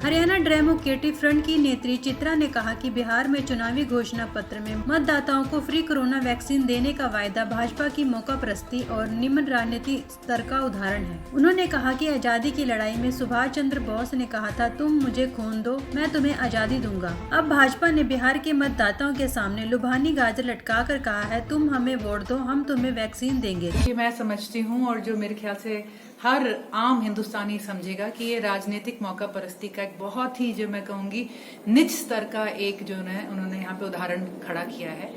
Haryana democratic front की नेत्री चित्रा ने कहा कि बिहार में चुनावी घोषणा पत्र में मतदाताओं को फ्री कोरोना वैक्सीन देने का वायदा भाजपा की मौकापरस्ती और निम्न राजनीति स्तर का उदाहरण है। उन्होंने कहा कि आजादी की लड़ाई में सुभाष चंद्र बोस ने कहा था, तुम मुझे खून दो, मैं तुम्हें आजादी दूंगा। अब भाजपा ने बिहार के मतदाताओं के सामने लुभानी गाजर लटका कर कहा है, तुम हमें वोट दो, हम तुम्हें वैक्सीन देंगे। मैं समझती हूँ और जो मेरे ख्याल से हर आम हिंदुस्तानी समझेगा कि ये राजनीतिक मौका परस्ती का एक बहुत ही, जो मैं कहूंगी, निज स्तर का एक जो है उन्होंने यहाँ पे उदाहरण खड़ा किया है।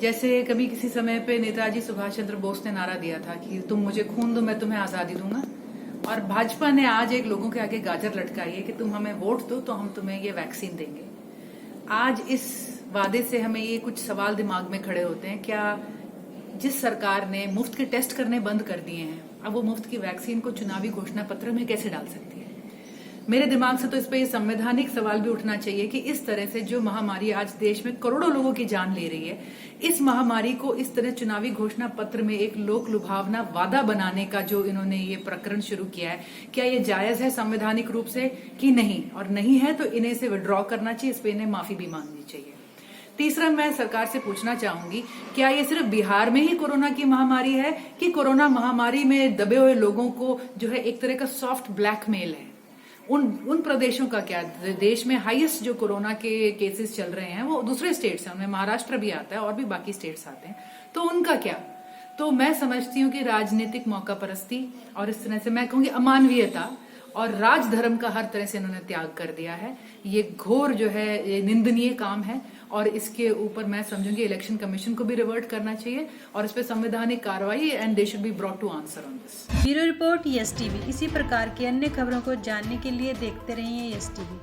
जैसे कभी किसी समय पे नेताजी सुभाष चंद्र बोस ने नारा दिया था कि तुम मुझे खून दो, मैं तुम्हें आजादी दूंगा, और भाजपा ने आज एक लोगों के आगे गाजर लटकाई है कि तुम हमें वोट दो तो हम तुम्हें ये वैक्सीन देंगे। आज इस वादे से हमें ये कुछ सवाल दिमाग में खड़े होते हैं, क्या जिस सरकार ने मुफ्त के टेस्ट करने बंद कर दिए हैं, अब वो मुफ्त की वैक्सीन को चुनावी घोषणा पत्र में कैसे डाल सकती है? मेरे दिमाग से तो इस पे ये संवैधानिक सवाल भी उठना चाहिए कि इस तरह से जो महामारी आज देश में करोड़ों लोगों की जान ले रही है, इस महामारी को इस तरह चुनावी घोषणा पत्र में एक लोक लुभावना वादा बनाने का जो इन्होंने ये प्रकरण शुरू किया है, क्या ये जायज है संवैधानिक रूप से कि नहीं? और नहीं है तो इन्हें से विड्रॉ करना चाहिए, इस पे इन्हें माफी भी मांगनी चाहिए। तीसरा, मैं सरकार से पूछना चाहूंगी, क्या ये सिर्फ बिहार में ही कोरोना की महामारी है कि कोरोना महामारी में दबे हुए लोगों को जो है एक तरह का सॉफ्ट ब्लैकमेल है? उन प्रदेशों का क्या? देश में हाईएस्ट जो कोरोना के केसेस चल रहे हैं वो दूसरे स्टेट्स हैं, उनमें महाराष्ट्र भी आता है और भी बाकी स्टेट्स आते हैं, तो उनका क्या? तो मैं समझती हूँ कि राजनीतिक मौका परस्ती और इस तरह से मैं कहूंगी अमानवीयता और राजधर्म का हर तरह से इन्होंने त्याग कर दिया है। ये घोर जो है ये निंदनीय काम है और इसके ऊपर मैं समझूंगी इलेक्शन कमीशन को भी रिवर्ट करना चाहिए और इस पे संवैधानिक कार्रवाई and they should be brought to answer on this. Bureau report yes TV. इसी प्रकार की अन्य खबरों को जानने के लिए देखते रहिए यस टीवी।